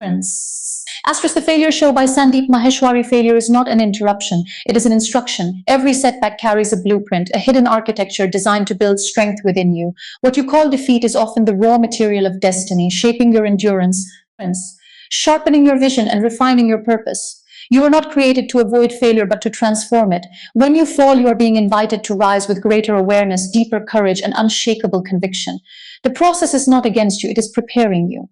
Friends. Asterisk, the failure show by Sandeep Maheshwari. Failure is not an interruption, it is an instruction. Every setback carries a blueprint, a hidden architecture designed to build strength within you. What you call defeat is often the raw material of destiny, shaping your endurance, friends, sharpening your vision and refining your purpose. You are not created to avoid failure, but to transform it. When you fall, you are being invited to rise with greater awareness, deeper courage, and unshakable conviction. The process is not against you, it is preparing you.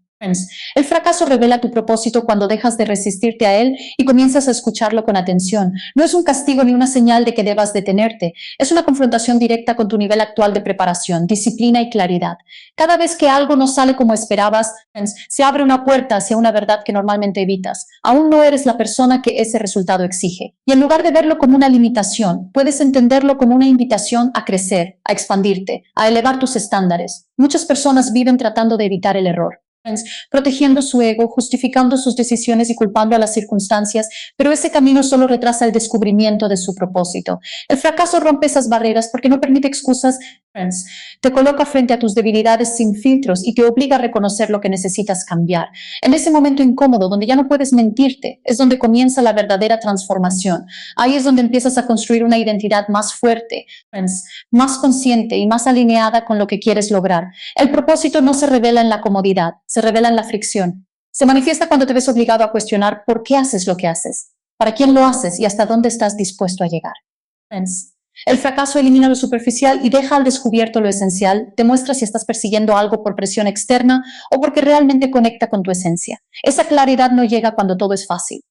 El fracaso revela tu propósito cuando dejas de resistirte a él y comienzas a escucharlo con atención. No es un castigo ni una señal de que debas detenerte. Es una confrontación directa con tu nivel actual de preparación, disciplina y claridad. Cada vez que algo no sale como esperabas, se abre una puerta hacia una verdad que normalmente evitas. Aún no eres la persona que ese resultado exige. Y en lugar de verlo como una limitación, puedes entenderlo como una invitación a crecer, a expandirte, a elevar tus estándares. Muchas personas viven tratando de evitar el error, protegiendo su ego, justificando sus decisiones y culpando a las circunstancias, pero ese camino solo retrasa el descubrimiento de su propósito. El fracaso rompe esas barreras porque no permite excusas, te coloca frente a tus debilidades sin filtros y te obliga a reconocer lo que necesitas cambiar. En ese momento incómodo, donde ya no puedes mentirte, es donde comienza la verdadera transformación. Ahí es donde empiezas a construir una identidad más fuerte, más consciente y más alineada con lo que quieres lograr. El propósito no se revela en la comodidad, se revela en la fricción. Se manifiesta cuando te ves obligado a cuestionar por qué haces lo que haces, para quién lo haces y hasta dónde estás dispuesto a llegar. El fracaso elimina lo superficial y deja al descubierto lo esencial, te muestra si estás persiguiendo algo por presión externa o porque realmente conecta con tu esencia. Esa claridad no llega cuando todo es fácil.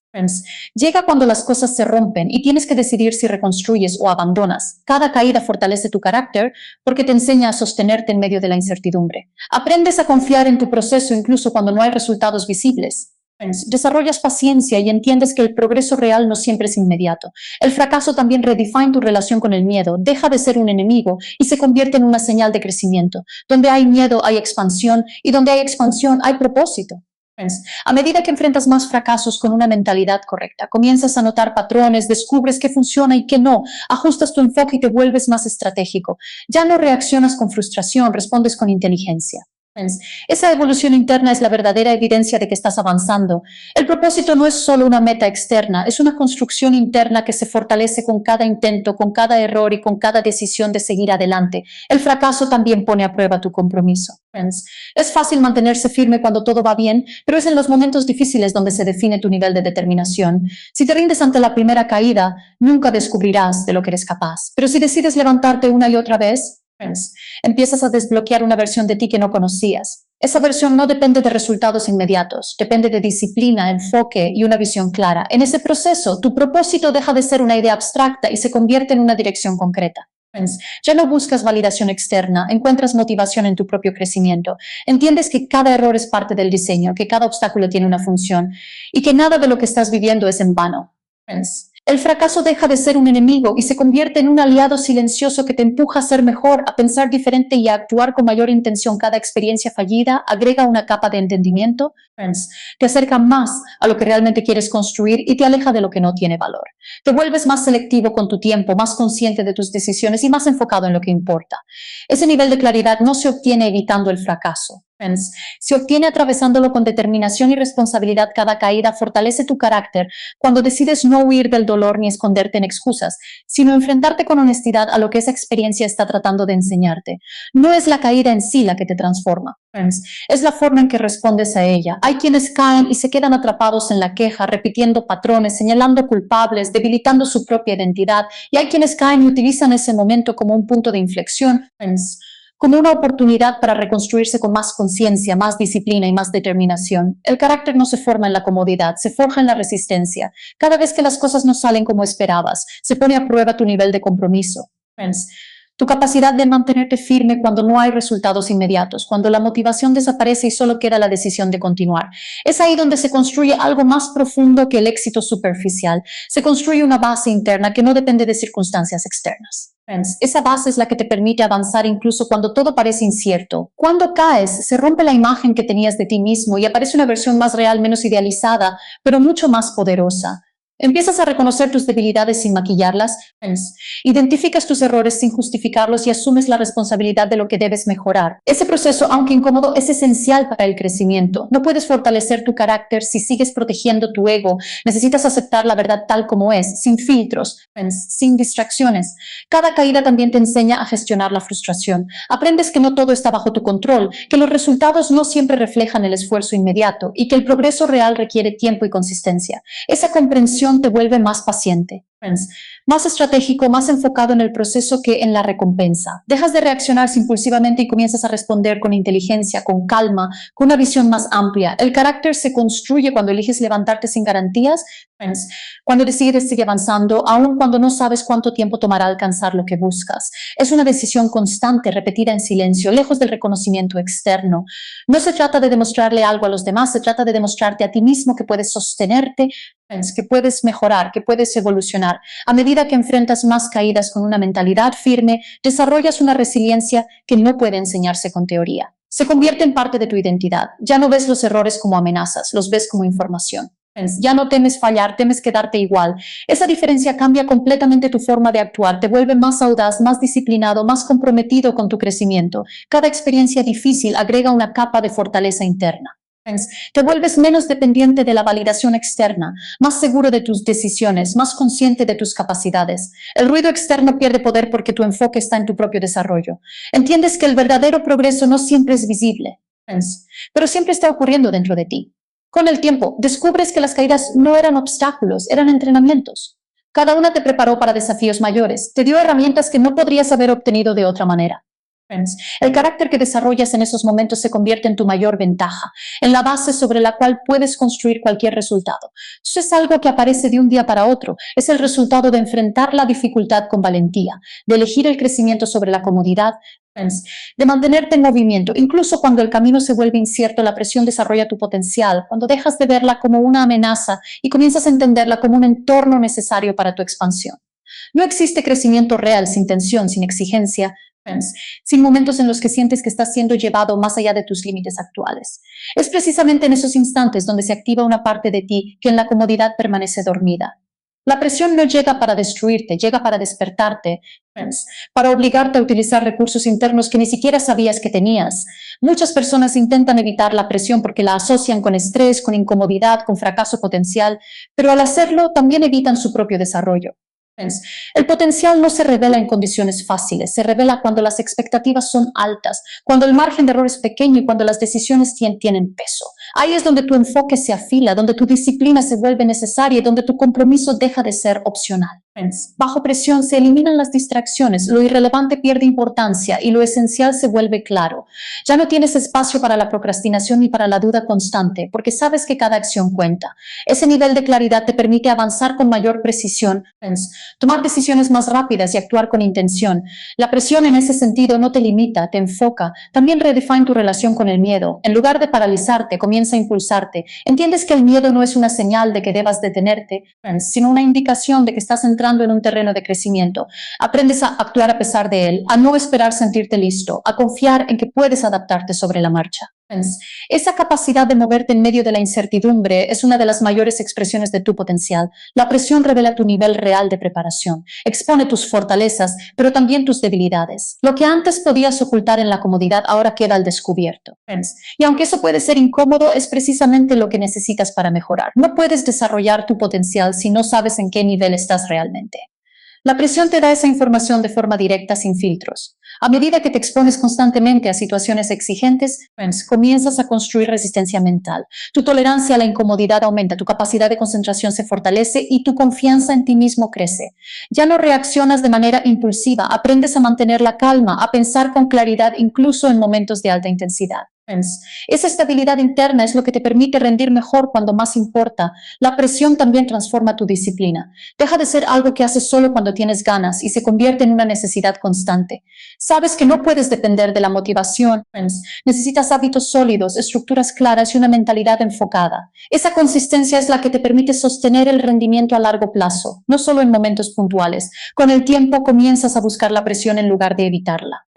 Llega cuando las cosas se rompen y tienes que decidir si reconstruyes o abandonas. Cada caída fortalece tu carácter porque te enseña a sostenerte en medio de la incertidumbre. Aprendes a confiar en tu proceso incluso cuando no hay resultados visibles. Desarrollas paciencia y entiendes que el progreso real no siempre es inmediato. El fracaso también redefine tu relación con el miedo, deja de ser un enemigo y se convierte en una señal de crecimiento. Donde hay miedo hay expansión y donde hay expansión hay propósito. A medida que enfrentas más fracasos con una mentalidad correcta, comienzas a notar patrones, descubres qué funciona y qué no, ajustas tu enfoque y te vuelves más estratégico. Ya no reaccionas con frustración, respondes con inteligencia. Esa evolución interna es la verdadera evidencia de que estás avanzando. El propósito no es solo una meta externa, es una construcción interna que se fortalece con cada intento, con cada error y con cada decisión de seguir adelante. El fracaso también pone a prueba tu compromiso. Es fácil mantenerse firme cuando todo va bien, pero es en los momentos difíciles donde se define tu nivel de determinación. Si te rindes ante la primera caída, nunca descubrirás de lo que eres capaz. Pero si decides levantarte una y otra vez, empiezas a desbloquear una versión de ti que no conocías. Esa versión no depende de resultados inmediatos, depende de disciplina, enfoque y una visión clara. En ese proceso, tu propósito deja de ser una idea abstracta y se convierte en una dirección concreta. Ya no buscas validación externa, encuentras motivación en tu propio crecimiento. Entiendes que cada error es parte del diseño, que cada obstáculo tiene una función y que nada de lo que estás viviendo es en vano. El fracaso deja de ser un enemigo y se convierte en un aliado silencioso que te empuja a ser mejor, a pensar diferente y a actuar con mayor intención. Cada experiencia fallida agrega una capa de entendimiento, te acerca más a lo que realmente quieres construir y te aleja de lo que no tiene valor. Te vuelves más selectivo con tu tiempo, más consciente de tus decisiones y más enfocado en lo que importa. Ese nivel de claridad no se obtiene evitando el fracaso. Se obtiene atravesándolo con determinación y responsabilidad. Cada caída fortalece tu carácter cuando decides no huir del dolor ni esconderte en excusas, sino enfrentarte con honestidad a lo que esa experiencia está tratando de enseñarte. No es la caída en sí la que te transforma, es la forma en que respondes a ella. Hay quienes caen y se quedan atrapados en la queja, repitiendo patrones, señalando culpables, debilitando su propia identidad, y hay quienes caen y utilizan ese momento como un punto de inflexión, como una oportunidad para reconstruirse con más conciencia, más disciplina y más determinación. El carácter no se forma en la comodidad, se forja en la resistencia. Cada vez que las cosas no salen como esperabas, se pone a prueba tu nivel de compromiso. Tu capacidad de mantenerte firme cuando no hay resultados inmediatos, cuando la motivación desaparece y solo queda la decisión de continuar. Es ahí donde se construye algo más profundo que el éxito superficial. Se construye una base interna que no depende de circunstancias externas. Esa base es la que te permite avanzar incluso cuando todo parece incierto. Cuando caes, se rompe la imagen que tenías de ti mismo y aparece una versión más real, menos idealizada, pero mucho más poderosa. Empiezas a reconocer tus debilidades sin maquillarlas. Identificas tus errores sin justificarlos y asumes la responsabilidad de lo que debes mejorar. Ese proceso, aunque incómodo, es esencial para el crecimiento. No puedes fortalecer tu carácter si sigues protegiendo tu ego. Necesitas aceptar la verdad tal como es, sin filtros, sin distracciones. Cada caída también te enseña a gestionar la frustración. Aprendes que no todo está bajo tu control, que los resultados no siempre reflejan el esfuerzo inmediato y que el progreso real requiere tiempo y consistencia. Esa comprensión te vuelve más paciente, más estratégico, más enfocado en el proceso que en la recompensa. Dejas de reaccionar impulsivamente y comienzas a responder con inteligencia, con calma, con una visión más amplia. El carácter se construye cuando eliges levantarte sin garantías, cuando decides seguir avanzando, aun cuando no sabes cuánto tiempo tomará alcanzar lo que buscas. Es una decisión constante, repetida en silencio, lejos del reconocimiento externo. No se trata de demostrarle algo a los demás, se trata de demostrarte a ti mismo que puedes sostenerte, que puedes mejorar, que puedes evolucionar. A medida que enfrentas más caídas con una mentalidad firme, desarrollas una resiliencia que no puede enseñarse con teoría. Se convierte en parte de tu identidad. Ya no ves los errores como amenazas, los ves como información. Ya no temes fallar, temes quedarte igual. Esa diferencia cambia completamente tu forma de actuar, te vuelve más audaz, más disciplinado, más comprometido con tu crecimiento. Cada experiencia difícil agrega una capa de fortaleza interna. Te vuelves menos dependiente de la validación externa, más seguro de tus decisiones, más consciente de tus capacidades. El ruido externo pierde poder porque tu enfoque está en tu propio desarrollo. Entiendes que el verdadero progreso no siempre es visible, pero siempre está ocurriendo dentro de ti. Con el tiempo, descubres que las caídas no eran obstáculos, eran entrenamientos. Cada una te preparó para desafíos mayores, te dio herramientas que no podrías haber obtenido de otra manera. El carácter que desarrollas en esos momentos se convierte en tu mayor ventaja, en la base sobre la cual puedes construir cualquier resultado. Eso es algo que aparece de un día para otro, es el resultado de enfrentar la dificultad con valentía, de elegir el crecimiento sobre la comodidad, de mantenerte en movimiento. Incluso cuando el camino se vuelve incierto, la presión desarrolla tu potencial, cuando dejas de verla como una amenaza y comienzas a entenderla como un entorno necesario para tu expansión. No existe crecimiento real sin tensión, sin exigencia, sin momentos en los que sientes que estás siendo llevado más allá de tus límites actuales. Es precisamente en esos instantes donde se activa una parte de ti que en la comodidad permanece dormida. La presión no llega para destruirte, llega para despertarte, para obligarte a utilizar recursos internos que ni siquiera sabías que tenías. Muchas personas intentan evitar la presión porque la asocian con estrés, con incomodidad, con fracaso potencial, pero al hacerlo también evitan su propio desarrollo. El potencial no se revela en condiciones fáciles, se revela cuando las expectativas son altas, cuando el margen de error es pequeño y cuando las decisiones tienen peso. Ahí es donde tu enfoque se afila, donde tu disciplina se vuelve necesaria y donde tu compromiso deja de ser opcional. Bajo presión se eliminan las distracciones, lo irrelevante pierde importancia y lo esencial se vuelve claro. Ya no tienes espacio para la procrastinación ni para la duda constante, porque sabes que cada acción cuenta. Ese nivel de claridad te permite avanzar con mayor precisión, tomar decisiones más rápidas y actuar con intención. La presión en ese sentido no te limita, te enfoca. También redefine tu relación con el miedo. En lugar de paralizarte, comienza a impulsarte. Entiendes que el miedo no es una señal de que debas detenerte, sino una indicación de que estás entrando en un terreno de crecimiento. Aprendes a actuar a pesar de él, a no esperar sentirte listo, a confiar en que puedes adaptarte sobre la marcha. Esa capacidad de moverte en medio de la incertidumbre es una de las mayores expresiones de tu potencial. La presión revela tu nivel real de preparación, expone tus fortalezas, pero también tus debilidades. Lo que antes podías ocultar en la comodidad ahora queda al descubierto. Y aunque eso puede ser incómodo, es precisamente lo que necesitas para mejorar. No puedes desarrollar tu potencial si no sabes en qué nivel estás realmente. La presión te da esa información de forma directa, sin filtros. A medida que te expones constantemente a situaciones exigentes, comienzas a construir resistencia mental. Tu tolerancia a la incomodidad aumenta, tu capacidad de concentración se fortalece y tu confianza en ti mismo crece. Ya no reaccionas de manera impulsiva, aprendes a mantener la calma, a pensar con claridad incluso en momentos de alta intensidad. Esa estabilidad interna es lo que te permite rendir mejor cuando más importa. La presión también transforma tu disciplina. Deja de ser algo que haces solo cuando tienes ganas y se convierte en una necesidad constante. Sabes que no puedes depender de la motivación. Necesitas hábitos sólidos, estructuras claras y una mentalidad enfocada. Esa consistencia es la que te permite sostener el rendimiento a largo plazo, no solo en momentos puntuales. Con el tiempo comienzas a buscar la presión en lugar de evitarla.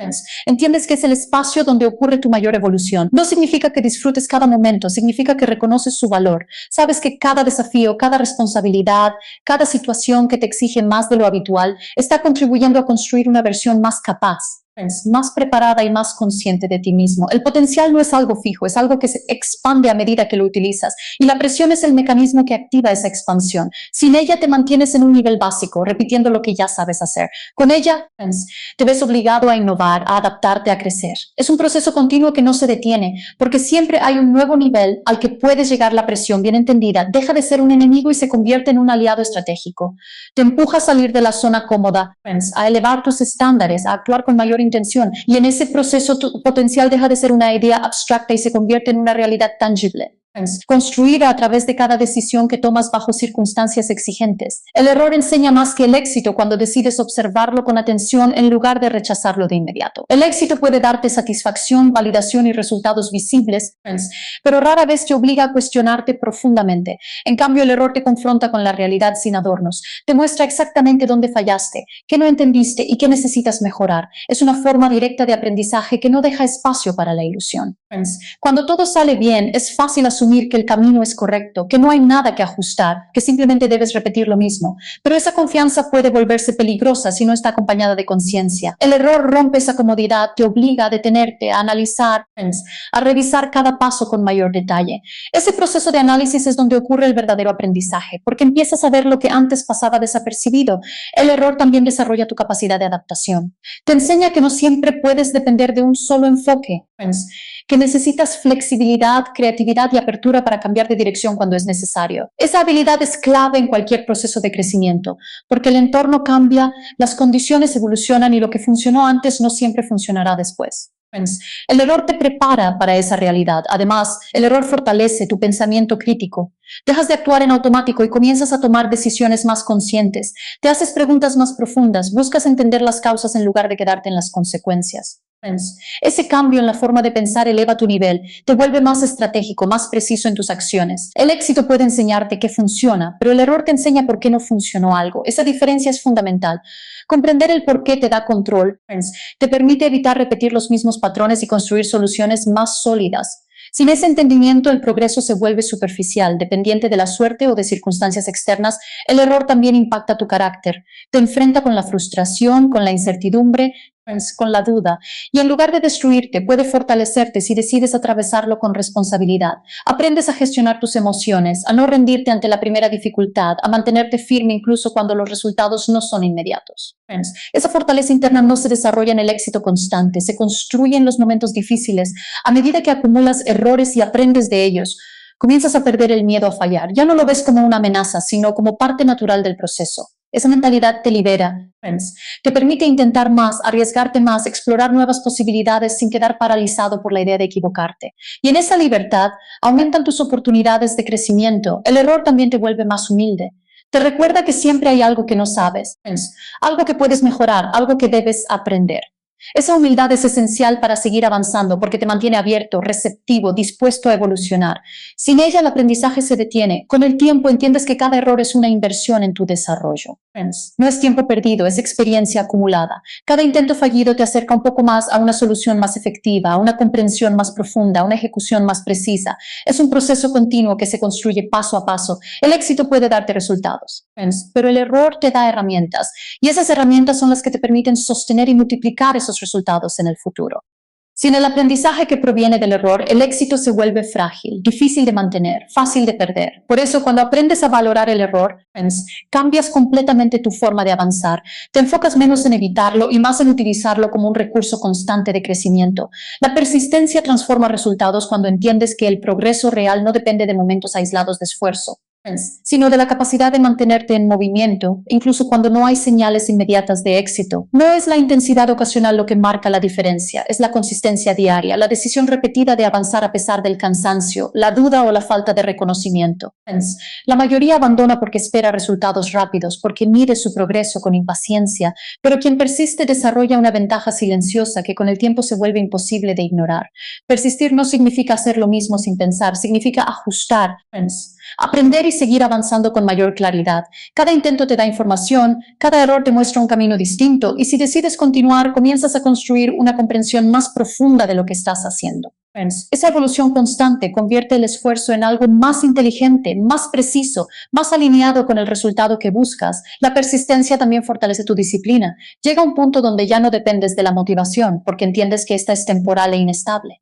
Entiendes que es el espacio donde ocurre tu mayor evolución. evolución no significa que disfrutes cada momento, significa que reconoces su valor. Sabes que cada desafío, cada responsabilidad, cada situación que te exige más de lo habitual está contribuyendo a construir una versión más capaz, más preparada y más consciente de ti mismo. El potencial no es algo fijo, es algo que se expande a medida que lo utilizas, y la presión es el mecanismo que activa esa expansión. Sin ella te mantienes en un nivel básico, repitiendo lo que ya sabes hacer. Con ella, te ves obligado a innovar, a adaptarte, a crecer. Es un proceso continuo que no se detiene, porque siempre hay un nuevo nivel al que puede llegar la presión bien entendida. Deja de ser un enemigo y se convierte en un aliado estratégico. Te empuja a salir de la zona cómoda, a elevar tus estándares, a actuar con mayor intención, y en ese proceso tu potencial deja de ser una idea abstracta y se convierte en una realidad tangible, construida a través de cada decisión que tomas bajo circunstancias exigentes. El error enseña más que el éxito cuando decides observarlo con atención en lugar de rechazarlo de inmediato. El éxito puede darte satisfacción, validación y resultados visibles, pero rara vez te obliga a cuestionarte profundamente. En cambio, el error te confronta con la realidad sin adornos. Te muestra exactamente dónde fallaste, qué no entendiste y qué necesitas mejorar. Es una forma directa de aprendizaje que no deja espacio para la ilusión. Cuando todo sale bien, es fácil asumir que el camino es correcto, que no hay nada que ajustar, que simplemente debes repetir lo mismo. Pero esa confianza puede volverse peligrosa si no está acompañada de conciencia. El error rompe esa comodidad, te obliga a detenerte, a analizar, a revisar cada paso con mayor detalle. Ese proceso de análisis es donde ocurre el verdadero aprendizaje, porque empiezas a ver lo que antes pasaba desapercibido. El error también desarrolla tu capacidad de adaptación. Te enseña que no siempre puedes depender de un solo enfoque, que necesitas flexibilidad, creatividad y apertura para cambiar de dirección cuando es necesario. Esa habilidad es clave en cualquier proceso de crecimiento, porque el entorno cambia, las condiciones evolucionan y lo que funcionó antes no siempre funcionará después. El error te prepara para esa realidad. Además, el error fortalece tu pensamiento crítico. Dejas de actuar en automático y comienzas a tomar decisiones más conscientes. Te haces preguntas más profundas, buscas entender las causas en lugar de quedarte en las consecuencias. Ese cambio en la forma de pensar eleva tu nivel, te vuelve más estratégico, más preciso en tus acciones. El éxito puede enseñarte qué funciona, pero el error te enseña por qué no funcionó algo. Esa diferencia es fundamental. Comprender el por qué te da control, te permite evitar repetir los mismos patrones y construir soluciones más sólidas. Sin ese entendimiento, el progreso se vuelve superficial, dependiente de la suerte o de circunstancias externas. El error también impacta tu carácter. Te enfrenta con la frustración, con la incertidumbre, con la duda, y en lugar de destruirte, puede fortalecerte si decides atravesarlo con responsabilidad. Aprendes a gestionar tus emociones, a no rendirte ante la primera dificultad, a mantenerte firme incluso cuando los resultados no son inmediatos. Esa fortaleza interna no se desarrolla en el éxito constante, se construye en los momentos difíciles. A medida que acumulas errores y aprendes de ellos, comienzas a perder el miedo a fallar. Ya no lo ves como una amenaza, sino como parte natural del proceso. Esa mentalidad te libera, te permite intentar más, arriesgarte más, explorar nuevas posibilidades sin quedar paralizado por la idea de equivocarte. Y en esa libertad aumentan tus oportunidades de crecimiento. El error también te vuelve más humilde. Te recuerda que siempre hay algo que no sabes, algo que puedes mejorar, algo que debes aprender. Esa humildad es esencial para seguir avanzando porque te mantiene abierto, receptivo, dispuesto a evolucionar. Sin ella el aprendizaje se detiene. Con el tiempo entiendes que cada error es una inversión en tu desarrollo. No es tiempo perdido, es experiencia acumulada. Cada intento fallido te acerca un poco más a una solución más efectiva, a una comprensión más profunda, a una ejecución más precisa. Es un proceso continuo que se construye paso a paso. El éxito puede darte resultados, pero el error te da herramientas, y esas herramientas son las que te permiten sostener y multiplicar esos resultados en el futuro. Sin el aprendizaje que proviene del error, el éxito se vuelve frágil, difícil de mantener, fácil de perder. Por eso, cuando aprendes a valorar el error, cambias completamente tu forma de avanzar. Te enfocas menos en evitarlo y más en utilizarlo como un recurso constante de crecimiento. La persistencia transforma resultados cuando entiendes que el progreso real no depende de momentos aislados de esfuerzo, sino de la capacidad de mantenerte en movimiento, incluso cuando no hay señales inmediatas de éxito. No es la intensidad ocasional lo que marca la diferencia, es la consistencia diaria, la decisión repetida de avanzar a pesar del cansancio, la duda o la falta de reconocimiento. La mayoría abandona porque espera resultados rápidos, porque mide su progreso con impaciencia, pero quien persiste desarrolla una ventaja silenciosa que con el tiempo se vuelve imposible de ignorar. Persistir no significa hacer lo mismo sin pensar, significa ajustar, aprender y y seguir avanzando con mayor claridad. Cada intento te da información, cada error te muestra un camino distinto y si decides continuar, comienzas a construir una comprensión más profunda de lo que estás haciendo. Esa evolución constante convierte el esfuerzo en algo más inteligente, más preciso, más alineado con el resultado que buscas. La persistencia también fortalece tu disciplina. Llega un punto donde ya no dependes de la motivación, porque entiendes que esta es temporal e inestable.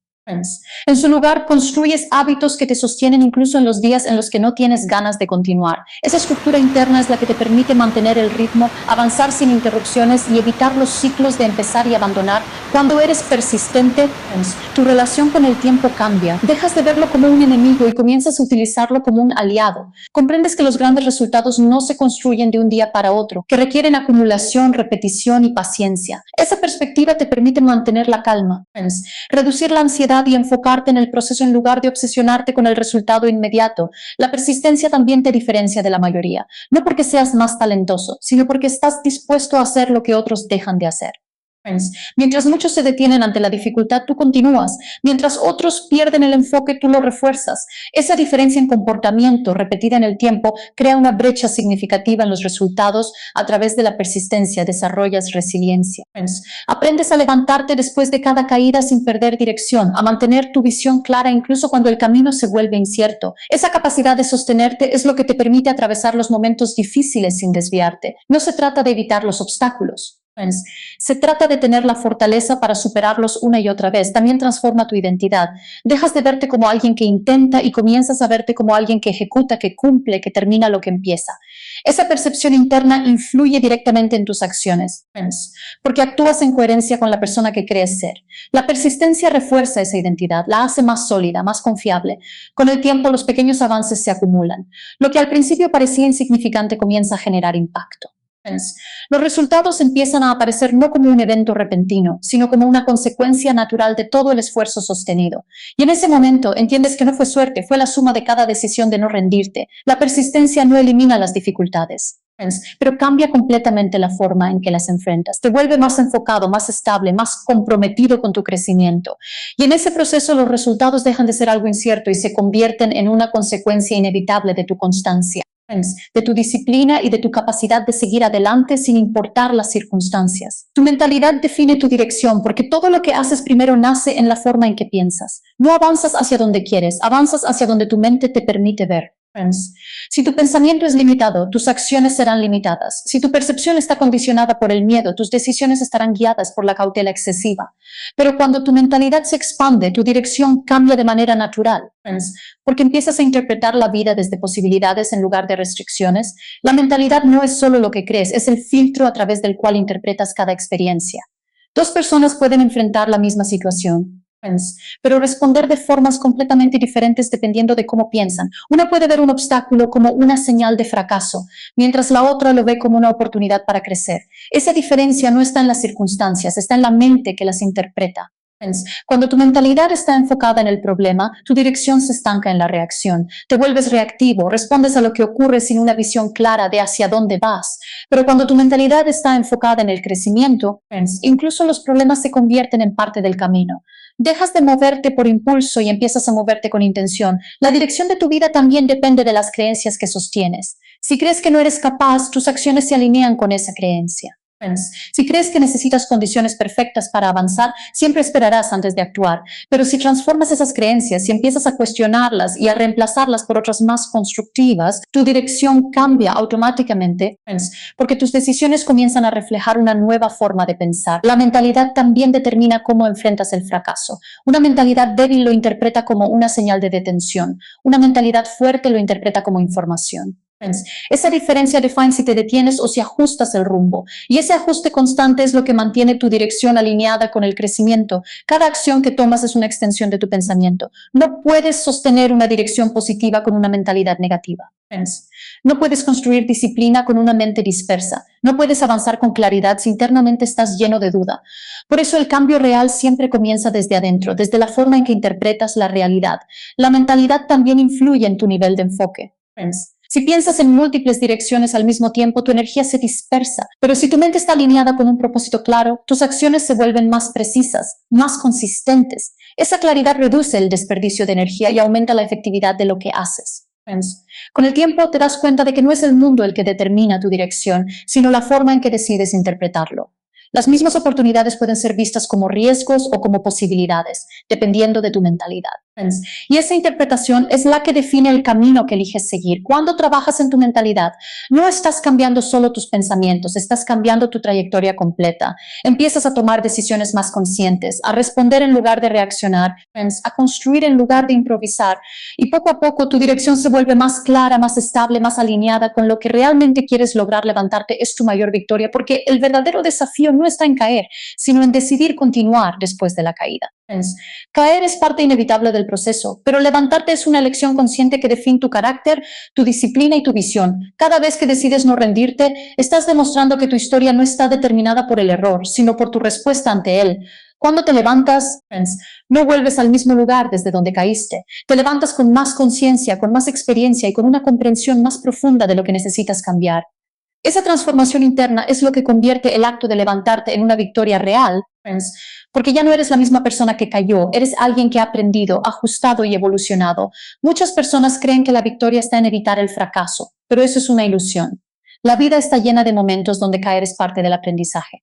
En su lugar, construyes hábitos que te sostienen incluso en los días en los que no tienes ganas de continuar. Esa estructura interna es la que te permite mantener el ritmo, avanzar sin interrupciones y evitar los ciclos de empezar y abandonar. Cuando eres persistente, tu relación con el tiempo cambia. Dejas de verlo como un enemigo y comienzas a utilizarlo como un aliado. Comprendes que los grandes resultados no se construyen de un día para otro, que requieren acumulación, repetición y paciencia. Esa perspectiva te permite mantener la calma, reducir la ansiedad y enfocarte en el proceso en lugar de obsesionarte con el resultado inmediato. La persistencia también te diferencia de la mayoría, no porque seas más talentoso, sino porque estás dispuesto a hacer lo que otros dejan de hacer. Mientras muchos se detienen ante la dificultad, tú continúas. Mientras otros pierden el enfoque, tú lo refuerzas. Esa diferencia en comportamiento repetida en el tiempo crea una brecha significativa en los resultados. A través de la persistencia desarrollas resiliencia. Aprendes a levantarte después de cada caída sin perder dirección, a mantener tu visión clara incluso cuando el camino se vuelve incierto. Esa capacidad de sostenerte es lo que te permite atravesar los momentos difíciles sin desviarte. No se trata de evitar los obstáculos. Se trata de tener la fortaleza para superarlos una y otra vez. También transforma tu identidad. Dejas de verte como alguien que intenta y comienzas a verte como alguien que ejecuta, que cumple, que termina lo que empieza. Esa percepción interna influye directamente en tus acciones, porque actúas en coherencia con la persona que crees ser. La persistencia refuerza esa identidad, la hace más sólida, más confiable. Con el tiempo, los pequeños avances se acumulan. Lo que al principio parecía insignificante comienza a generar impacto. Los resultados empiezan a aparecer no como un evento repentino, sino como una consecuencia natural de todo el esfuerzo sostenido. Y en ese momento entiendes que no fue suerte, fue la suma de cada decisión de no rendirte. La persistencia no elimina las dificultades, pero cambia completamente la forma en que las enfrentas. Te vuelve más enfocado, más estable, más comprometido con tu crecimiento. Y en ese proceso los resultados dejan de ser algo incierto y se convierten en una consecuencia inevitable de tu constancia, de tu disciplina y de tu capacidad de seguir adelante sin importar las circunstancias. Tu mentalidad define tu dirección porque todo lo que haces primero nace en la forma en que piensas. No avanzas hacia donde quieres, avanzas hacia donde tu mente te permite ver. Si tu pensamiento es limitado, tus acciones serán limitadas. Si tu percepción está condicionada por el miedo, tus decisiones estarán guiadas por la cautela excesiva. Pero cuando tu mentalidad se expande, tu dirección cambia de manera natural, porque empiezas a interpretar la vida desde posibilidades en lugar de restricciones. La mentalidad no es solo lo que crees, es el filtro a través del cual interpretas cada experiencia. Dos personas pueden enfrentar la misma situación, pero responder de formas completamente diferentes dependiendo de cómo piensan. Una puede ver un obstáculo como una señal de fracaso, mientras la otra lo ve como una oportunidad para crecer. Esa diferencia no está en las circunstancias, está en la mente que las interpreta. Cuando tu mentalidad está enfocada en el problema, tu dirección se estanca en la reacción. Te vuelves reactivo, respondes a lo que ocurre sin una visión clara de hacia dónde vas. Pero cuando tu mentalidad está enfocada en el crecimiento, incluso los problemas se convierten en parte del camino. Dejas de moverte por impulso y empiezas a moverte con intención. La dirección de tu vida también depende de las creencias que sostienes. Si crees que no eres capaz, tus acciones se alinean con esa creencia. Si crees que necesitas condiciones perfectas para avanzar, siempre esperarás antes de actuar. Pero si transformas esas creencias y empiezas a cuestionarlas y a reemplazarlas por otras más constructivas, tu dirección cambia automáticamente, porque tus decisiones comienzan a reflejar una nueva forma de pensar. La mentalidad también determina cómo enfrentas el fracaso. Una mentalidad débil lo interpreta como una señal de detención. Una mentalidad fuerte lo interpreta como información. Esa diferencia define si te detienes o si ajustas el rumbo. Y ese ajuste constante es lo que mantiene tu dirección alineada con el crecimiento. Cada acción que tomas es una extensión de tu pensamiento. No puedes sostener una dirección positiva con una mentalidad negativa. No puedes construir disciplina con una mente dispersa. No puedes avanzar con claridad si internamente estás lleno de duda. Por eso el cambio real siempre comienza desde adentro, desde la forma en que interpretas la realidad. La mentalidad también influye en tu nivel de enfoque. Si piensas en múltiples direcciones al mismo tiempo, tu energía se dispersa. Pero si tu mente está alineada con un propósito claro, tus acciones se vuelven más precisas, más consistentes. Esa claridad reduce el desperdicio de energía y aumenta la efectividad de lo que haces. Friends. Con el tiempo te das cuenta de que no es el mundo el que determina tu dirección, sino la forma en que decides interpretarlo. Las mismas oportunidades pueden ser vistas como riesgos o como posibilidades, dependiendo de tu mentalidad. Y esa interpretación es la que define el camino que eliges seguir. Cuando trabajas en tu mentalidad, no estás cambiando solo tus pensamientos, estás cambiando tu trayectoria completa. Empiezas a tomar decisiones más conscientes, a responder en lugar de reaccionar, a construir en lugar de improvisar. Y poco a poco tu dirección se vuelve más clara, más estable, más alineada con lo que realmente quieres lograr. Levantarte es tu mayor victoria, porque el verdadero desafío no está en caer, sino en decidir continuar después de la caída. Caer es parte inevitable del proceso, pero levantarte es una elección consciente que define tu carácter, tu disciplina y tu visión. Cada vez que decides no rendirte, estás demostrando que tu historia no está determinada por el error, sino por tu respuesta ante él. Cuando te levantas, no vuelves al mismo lugar desde donde caíste. Te levantas con más conciencia, con más experiencia y con una comprensión más profunda de lo que necesitas cambiar. Esa transformación interna es lo que convierte el acto de levantarte en una victoria real, porque ya no eres la misma persona que cayó, eres alguien que ha aprendido, ajustado y evolucionado. Muchas personas creen que la victoria está en evitar el fracaso, pero eso es una ilusión. La vida está llena de momentos donde caer es parte del aprendizaje.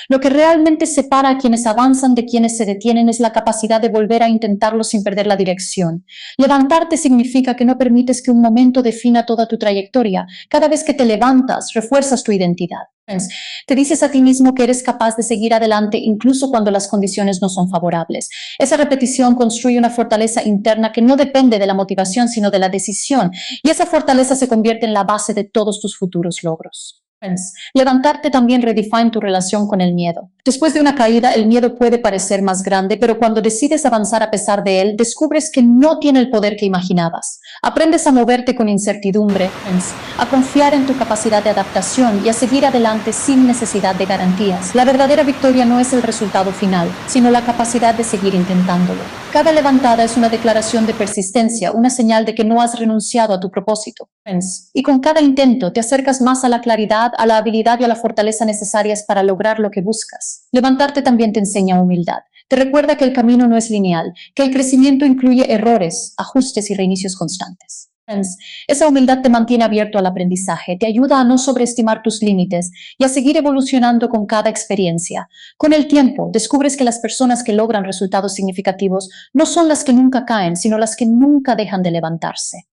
Lo que realmente separa a quienes avanzan de quienes se detienen es la capacidad de volver a intentarlo sin perder la dirección. Levantarte significa que no permites que un momento defina toda tu trayectoria. Cada vez que te levantas, refuerzas tu identidad. Te dices a ti mismo que eres capaz de seguir adelante incluso cuando las condiciones no son favorables. Esa repetición construye una fortaleza interna que no depende de la motivación, sino de la decisión. Y esa fortaleza se convierte en la base de todos tus futuros logros. Levantarte también redefine tu relación con el miedo. Después de una caída, el miedo puede parecer más grande, pero cuando decides avanzar a pesar de él, descubres que no tiene el poder que imaginabas. Aprendes a moverte con incertidumbre, a confiar en tu capacidad de adaptación y a seguir adelante sin necesidad de garantías. La verdadera victoria no es el resultado final, sino la capacidad de seguir intentándolo. Cada levantada es una declaración de persistencia, una señal de que no has renunciado a tu propósito. Y con cada intento te acercas más a la claridad, a la habilidad y a la fortaleza necesarias para lograr lo que buscas. Levantarte también te enseña humildad. Te recuerda que el camino no es lineal, que el crecimiento incluye errores, ajustes y reinicios constantes. Esa humildad te mantiene abierto al aprendizaje, te ayuda a no sobreestimar tus límites y a seguir evolucionando con cada experiencia. Con el tiempo, descubres que las personas que logran resultados significativos no son las que nunca caen, sino las que nunca dejan de levantarse.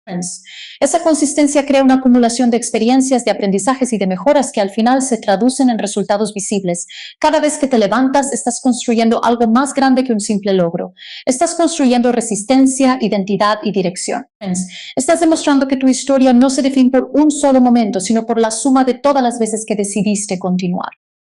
Esa consistencia crea una acumulación de experiencias, de aprendizajes y de mejoras que al final se traducen en resultados visibles. Cada vez que te levantas, estás construyendo algo más grande que un simple logro. Estás construyendo resistencia, identidad y dirección. Estás demostrando que tu historia no se define por un solo momento, sino por la suma de todas las veces que decidiste continuar.